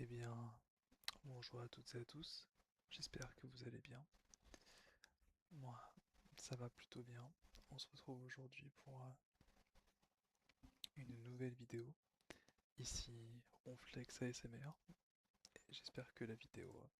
bien, bonjour à toutes et à tous. J'espère que vous allez bien. Moi, ça va plutôt bien. On se retrouve aujourd'hui pour une nouvelle vidéo. Ici, Ronflex ASMR. Et j'espère que la vidéo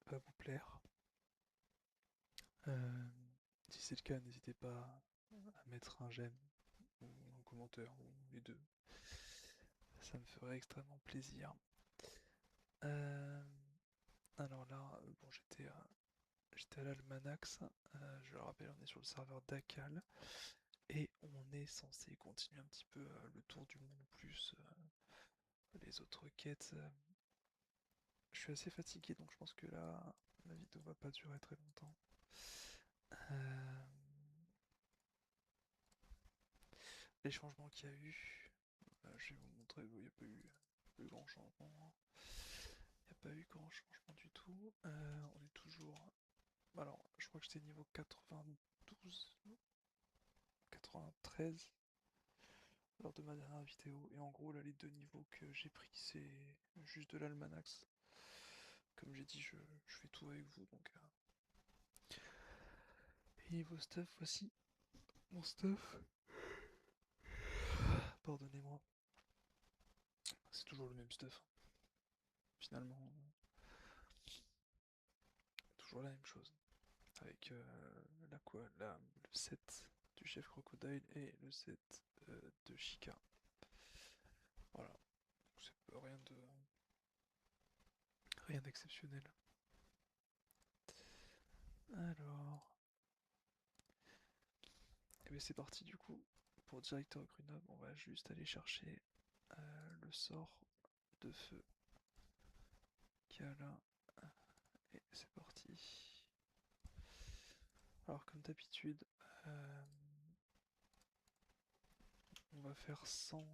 va vous plaire. Euh, Si c'est le cas, n'hésitez pas à mettre un j'aime ou un commentaire ou les deux. Ça me ferait extrêmement plaisir. Euh, alors là, bon, j'étais à l'Almanax. Je le rappelle, on est sur le serveur Dacal. Et on est censé continuer un petit peu le tour du monde plus les autres quêtes. Je suis assez fatigué donc je pense que là la vidéo va pas durer très longtemps. Euh, les changements qu'il y a eu, je vais vous montrer, il n'y a pas eu grand changement. Il n'y a pas eu grand changement du tout. On est toujours. Alors, je crois que j'étais niveau 92, 93 lors de ma dernière vidéo. Et en gros, là, les deux niveaux que j'ai pris, c'est juste de l'almanax. Comme j'ai dit, je fais tout avec vous, donc. Et niveau stuff, voici mon stuff. Pardonnez-moi, c'est toujours le même stuff. Finalement, toujours la même chose. Avec le set du chef crocodile et le set de Chica. Voilà, c'est rien d'exceptionnel. Alors, et bien c'est parti du coup. Pour directeur Grenoble, on va juste aller chercher le sort de feu qu'il y a là. Et c'est parti. Alors comme d'habitude, on va faire 100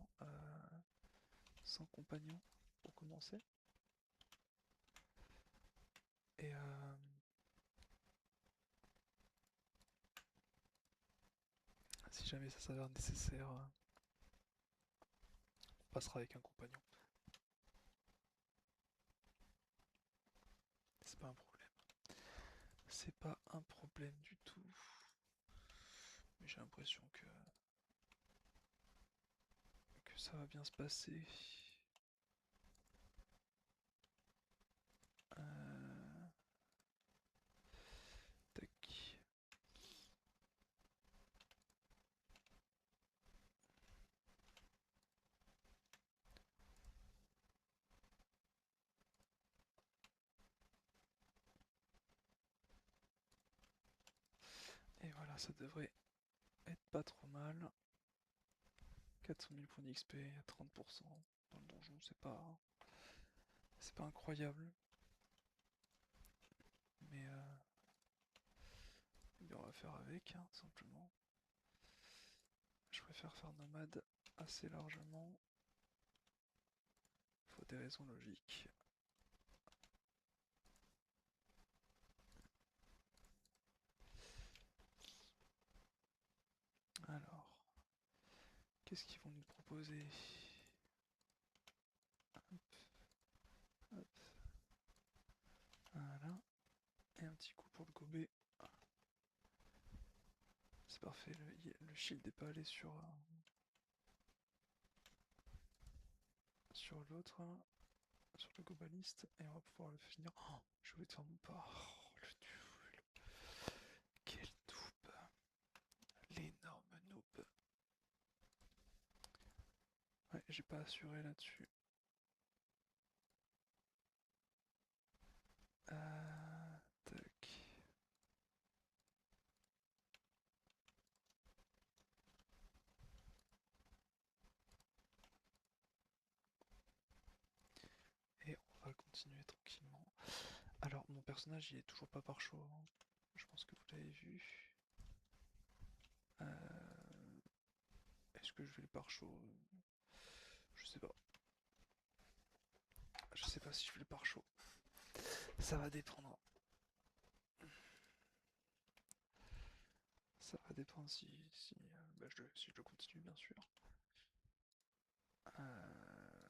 compagnons pour commencer. Et si jamais ça s'avère nécessaire, on passera avec un compagnon. C'est pas un problème. C'est pas un problème du tout. Mais j'ai l'impression que ça va bien se passer. Euh, Tac. Et voilà, ça devrait être pas trop mal. 400 000 points d'XP à 30% dans le donjon, c'est pas incroyable. Mais eh bien on va faire avec, hein, simplement. Je préfère faire nomade assez largement. Faut des raisons logiques. Alors, qu'est-ce qu'ils vont nous proposer? Hop, hop, voilà. Et un petit coup pour le gober. C'est parfait, le shield n'est pas allé sur l'autre, hein, sur le gobaliste, et on va pouvoir le finir. Oh, je voulais te faire mon pas. Oh, le nul. Quel noob. L'énorme noob. Ouais, j'ai pas assuré là-dessus. Tac. Et on va continuer tranquillement. Alors, mon personnage, il est toujours pas par choix, hein. Je pense que vous l'avez vu. Est-ce que je vais le par chaud? Je sais pas. Je sais pas si je vais le par chaud. Ça va dépendre. Ça va dépendre si je continue, bien sûr. Euh,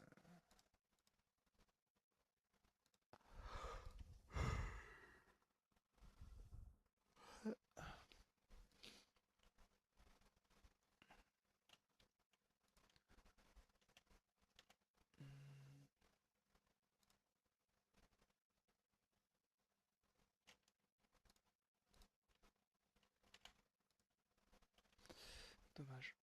dommage.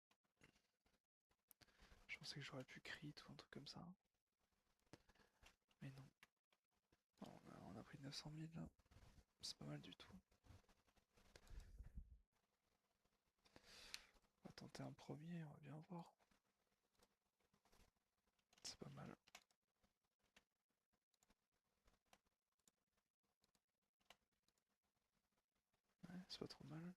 Je pensais que j'aurais pu crit ou un truc comme ça. Mais non. On a pris 900 000 là. C'est pas mal du tout. On va tenter un premier, on va bien voir. C'est pas mal. Ouais, c'est pas trop mal.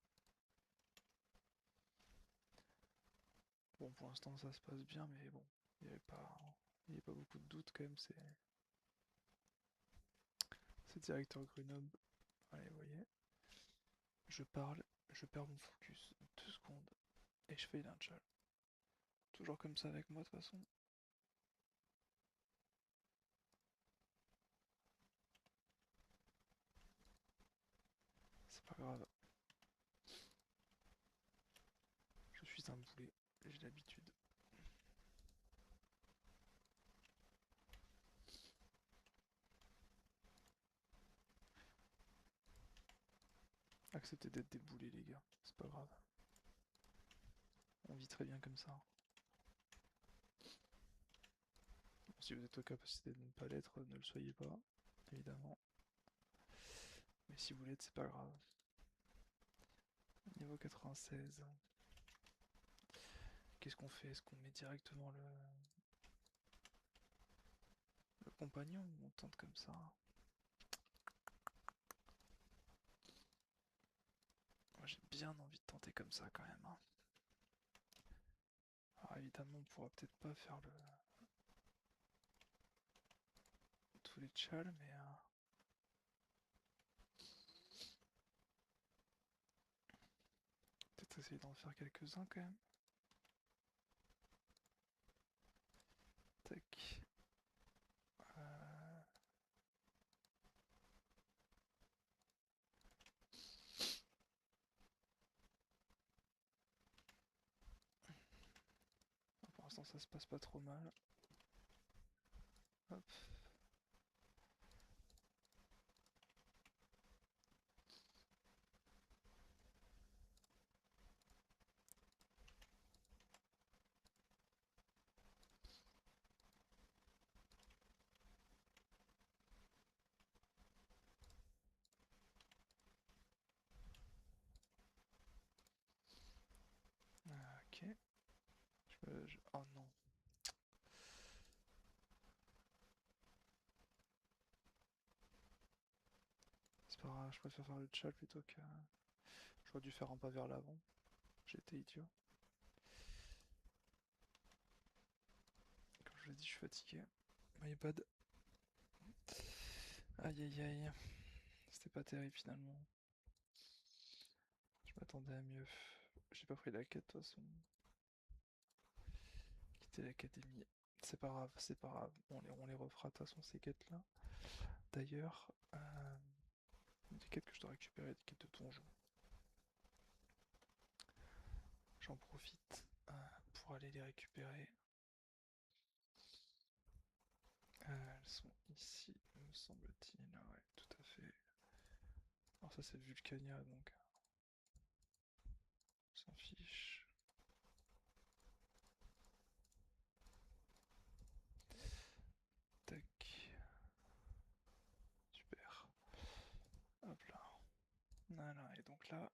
Bon, pour l'instant ça se passe bien, mais bon, il n'y avait pas beaucoup de doutes quand même. C'est directeur Grenoble. Allez, vous voyez. Je parle, je perds mon focus 2 secondes et je fais l'inchal. Toujours comme ça avec moi de toute façon. C'est pas grave. Je suis un boulet, j'ai l'habitude. Acceptez d'être des boulets les gars, c'est pas grave. On vit très bien comme ça. Bon, si vous êtes aux capacités de ne pas l'être, ne le soyez pas, évidemment. Mais si vous l'êtes, c'est pas grave. Niveau 96. Qu'est-ce qu'on fait? Est-ce qu'on met directement le compagnon ou on tente comme ça? Moi j'ai bien envie de tenter comme ça quand même, hein. Alors évidemment on pourra peut-être pas faire tous les tchals, mais peut-être essayer d'en faire quelques-uns quand même. Tac. Euh, Pour l'instant ça se passe pas trop mal. Hop. Ok. Oh non. C'est pas grave, je préfère faire le tchal plutôt que... J'aurais dû faire un pas vers l'avant. J'étais idiot. Comme je l'ai dit, je suis fatigué. My bad. Aïe aïe aïe. C'était pas terrible finalement. Je m'attendais à mieux. J'ai pas pris la quête de toute façon. Quitter l'académie. C'est pas grave, c'est pas grave. On les refera de toute façon ces quêtes là. D'ailleurs, des quêtes que je dois récupérer, des quêtes de donjon. J'en profite pour aller les récupérer. Elles sont ici, me semble-t-il. Ouais, tout à fait. Alors ça c'est Vulcania donc on s'en fiche. Tac. Super. Hop là. Voilà, et donc là,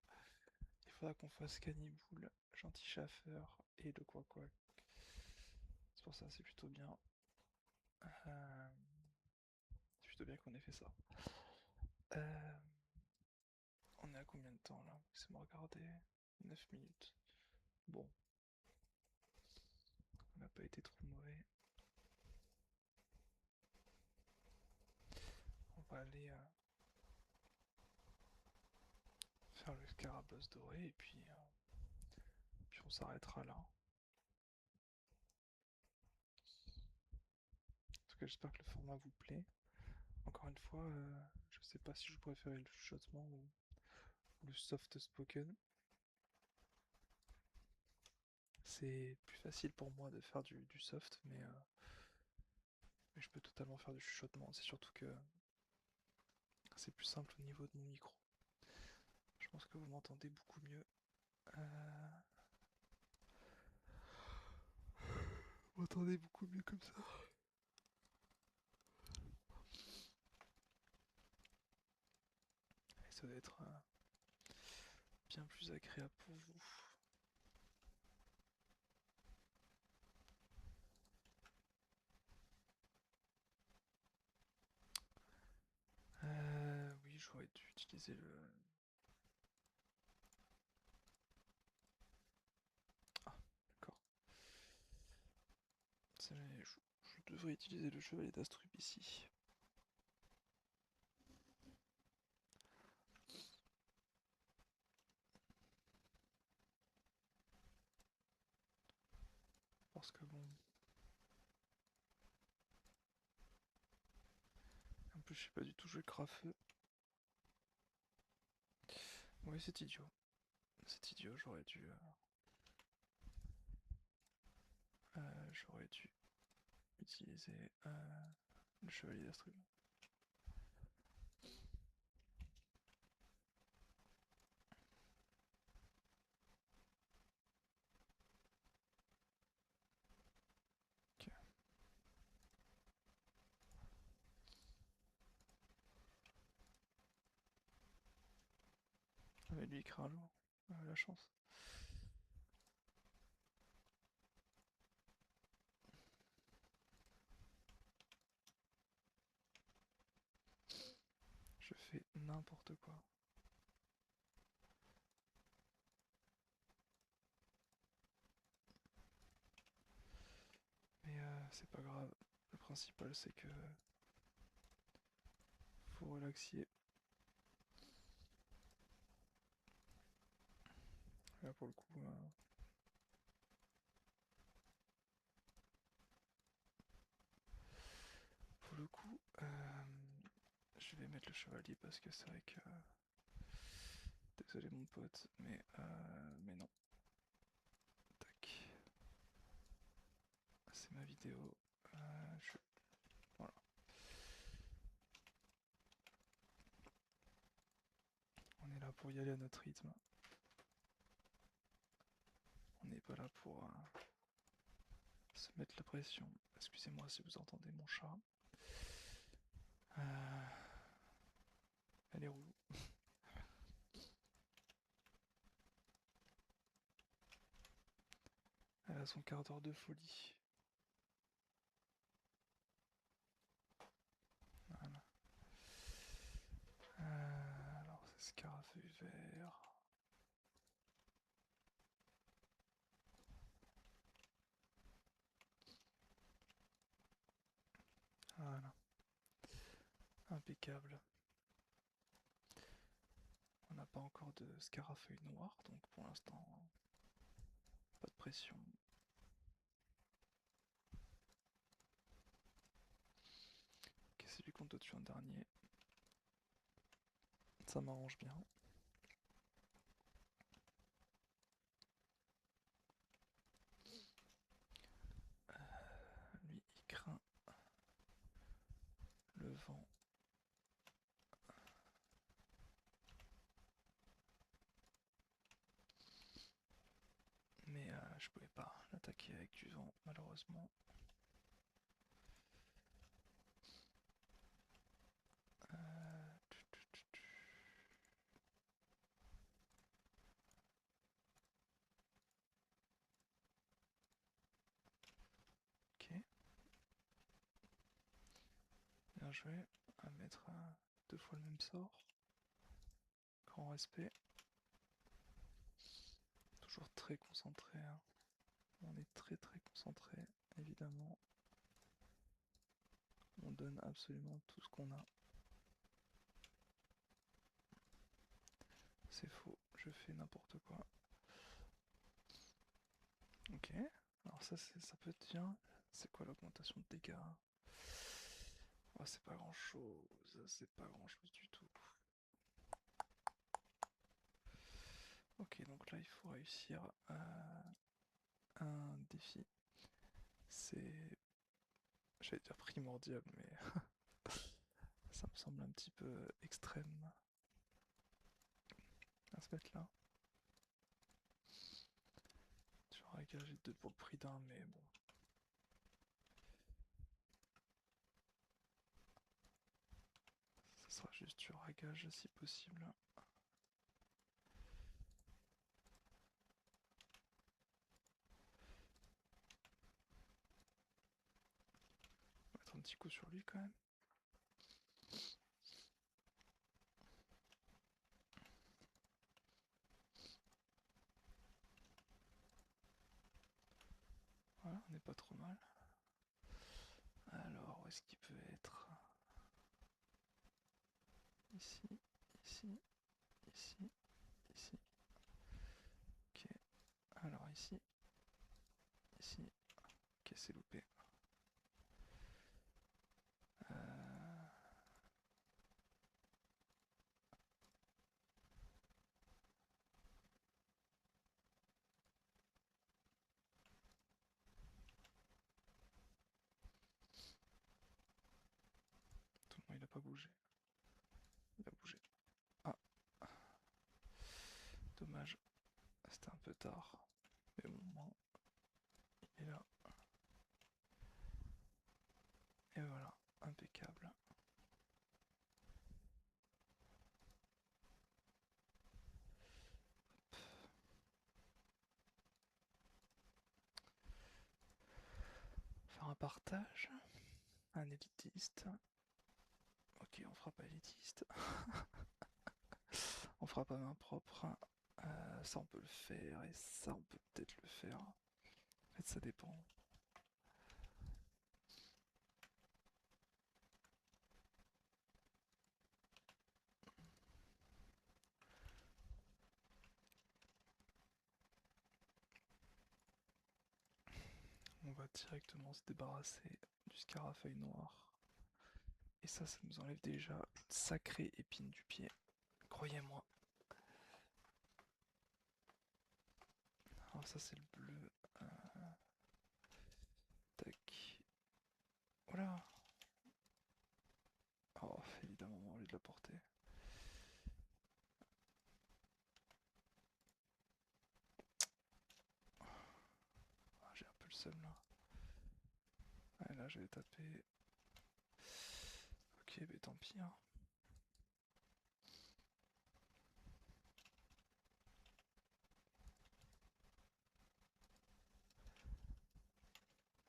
il faudra qu'on fasse Cannibal, Gentil Chaffeur et le quoi. C'est pour ça, c'est plutôt bien. C'est plutôt bien qu'on ait fait ça. Euh, on est à combien de temps là? Laissez-moi regarder. 9 minutes. Bon, on n'a pas été trop mauvais. On va aller faire le Carabosse doré et puis on s'arrêtera là. En tout cas, j'espère que le format vous plaît. Encore une fois, je sais pas si je préférais le chuchotement ou le soft spoken. C'est plus facile pour moi de faire du soft, mais je peux totalement faire du chuchotement. C'est surtout que c'est plus simple au niveau de mon micro. Je pense que vous m'entendez beaucoup mieux. Euh, Vous m'entendez beaucoup mieux comme ça. Et ça doit être bien plus agréable pour vous. Oui, j'aurais dû utiliser le... Ah, d'accord. Je devrais utiliser le chevalier d'Astrub ici. Parce que bon... En plus, je sais pas du tout jouer Crafeux. Oui, c'est idiot. C'est idiot, j'aurais dû utiliser le chevalier d'Astrub. Ok. Mais lui, il craint un jour. La chance. Je fais n'importe quoi. Mais c'est pas grave. Le principal, c'est que faut relaxer. Là, pour le coup, je vais mettre le chevalier parce que c'est vrai que... Désolé mon pote, mais non. Tac. C'est ma vidéo. Voilà. On est là pour y aller à notre rythme. On n'est pas là pour se mettre la pression. Excusez-moi si vous entendez mon chat. Euh, Elle est où? Elle a son quart d'heure de folie. Voilà. Alors c'est Scarafeuille vert. Voilà. Impeccable. On n'a pas encore de Scarafeuille noir, donc pour l'instant, pas de pression. Ok, c'est lui qu'on doit tuer en dernier. Ça m'arrange bien. Lui, il craint le vent. Mais je pouvais pas l'attaquer avec du vent, malheureusement. Ok. Bien joué. À mettre deux fois le même sort. Grand respect. Toujours très concentré, hein. On est très très concentré, évidemment. On donne absolument tout ce qu'on a. C'est faux, je fais n'importe quoi. Ok, alors ça peut être bien. C'est quoi l'augmentation de dégâts? Oh, c'est pas grand chose, c'est pas grand chose du tout. Ok, donc là il faut réussir un défi. C'est, j'allais dire primordial, mais ça me semble un petit peu extrême à se mettre là. J'aurais gagé deux pour le prix d'un, mais bon. sera juste du ragage si possible. On va mettre un petit coup sur lui quand même. Voilà, on n'est pas trop mal. Alors, où est-ce qu'il peut être? Ici, ici, ici, ici. Ok, alors ici, ici. Ok, c'est loupé. Tout le monde, il a pas bougé. Il a bougé. Ah, dommage. C'était un peu tard. Mais bon, moi, il est là. Et voilà, impeccable. Faire un partage. Un élitiste. Ok, on fera pas élitiste. On fera pas main propre. Ça on peut le faire et ça on peut peut-être le faire. En fait ça dépend. On va directement se débarrasser du scarafeuille noir. Et ça nous enlève déjà une sacrée épine du pied. Croyez-moi. Alors ça c'est le bleu. Tac. Voilà. Oh, évidemment, au lieu de la porter. Ah, j'ai un peu le seum là. Ouais, là je vais taper. Ok, mais tant pis. Hein.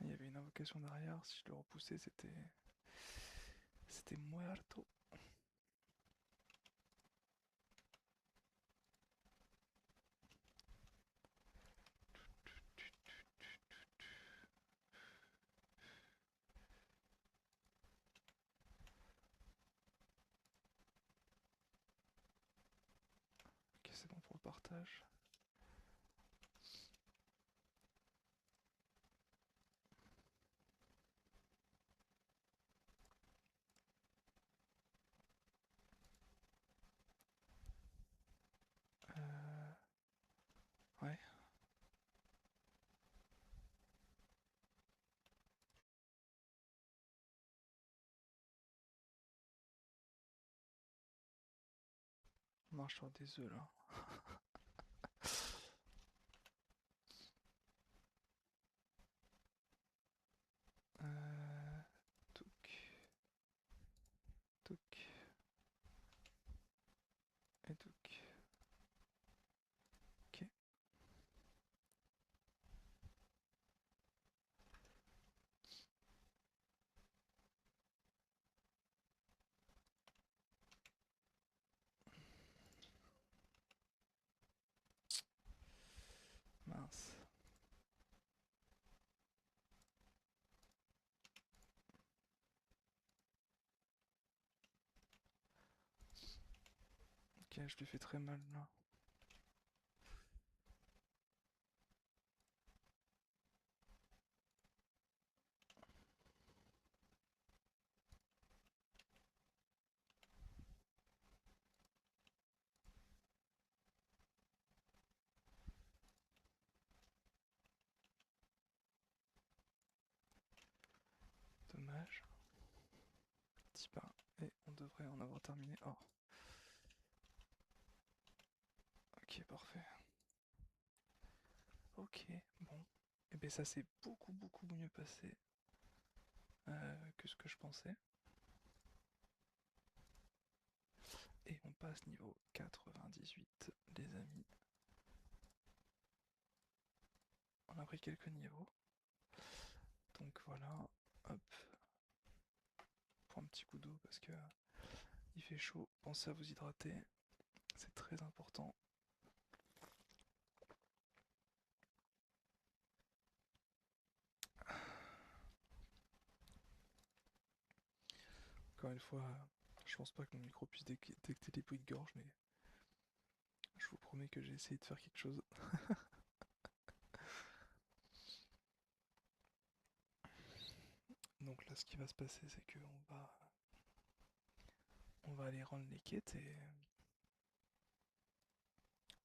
Il y avait une invocation derrière, si je le repoussais, c'était muerto. Ok, c'est bon pour le partage. Ouais. On marche sur des œufs là. Euh... Touc. Touc. Et touc. Ok. Mince. Ok, je lui fais très mal là. Dommage. Petit pas. Et on devrait en avoir terminé. Oh. Ok, parfait. Ok, bon. Et bien ça s'est beaucoup mieux passé que ce que je pensais. passe niveau 98, les amis. On a pris quelques niveaux. Donc voilà, hop. Prends un petit coup d'eau parce que il fait chaud. Pensez à vous hydrater, c'est très important. Encore une fois, je pense pas que mon micro puisse détecter les bruits de gorge, mais je vous promets que j'ai essayé de faire quelque chose. Donc là, ce qui va se passer, c'est que on va aller rendre les quêtes et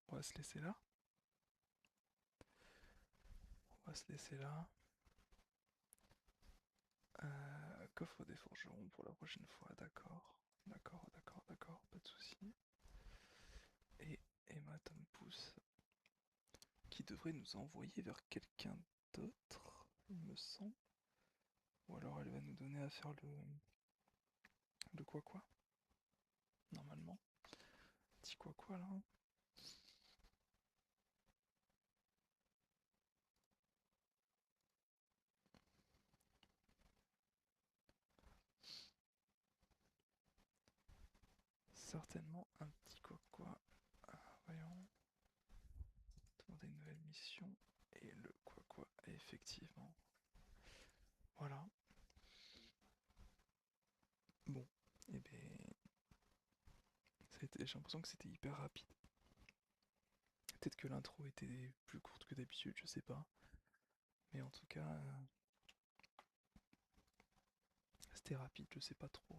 on va se laisser là. On va se laisser là. Coffre des forgerons pour la prochaine fois, d'accord. D'accord, d'accord, d'accord, pas de soucis. Et Emma Tom Pouce, qui devrait nous envoyer vers quelqu'un d'autre, il me semble. Ou alors elle va nous donner à faire le quoi, normalement. Petit quoi là. Certainement un petit quoi. Voyons. Demander une nouvelle mission. Et le quoi, effectivement. Voilà. Bon, et ben, j'ai l'impression que c'était hyper rapide. Peut-être que l'intro était plus courte que d'habitude, je sais pas. Mais en tout cas, c'était rapide, je sais pas trop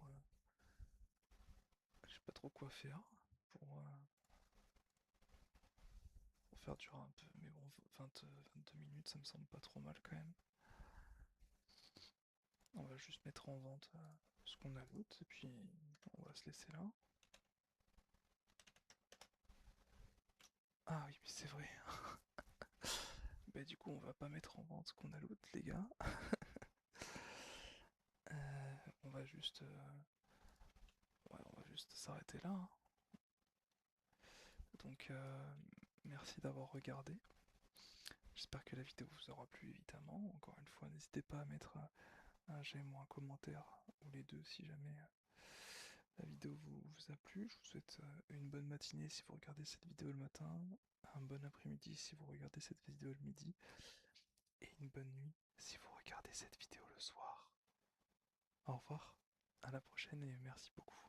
quoi faire pour faire durer un peu. Mais bon, 22 minutes, ça me semble pas trop mal quand même. On va juste mettre en vente ce qu'on a loot et puis on va se laisser là. Ah oui, mais c'est vrai. Bah du coup, on va pas mettre en vente ce qu'on a loot, les gars. On va juste, ouais, on va juste s'arrêter là, hein. Donc, merci d'avoir regardé. J'espère que la vidéo vous aura plu, évidemment. Encore une fois, n'hésitez pas à mettre un j'aime ou un commentaire, ou les deux si jamais la vidéo vous a plu. Je vous souhaite une bonne matinée si vous regardez cette vidéo le matin, un bon après-midi si vous regardez cette vidéo le midi, et une bonne nuit si vous regardez cette vidéo le soir. Au revoir, à la prochaine et merci beaucoup.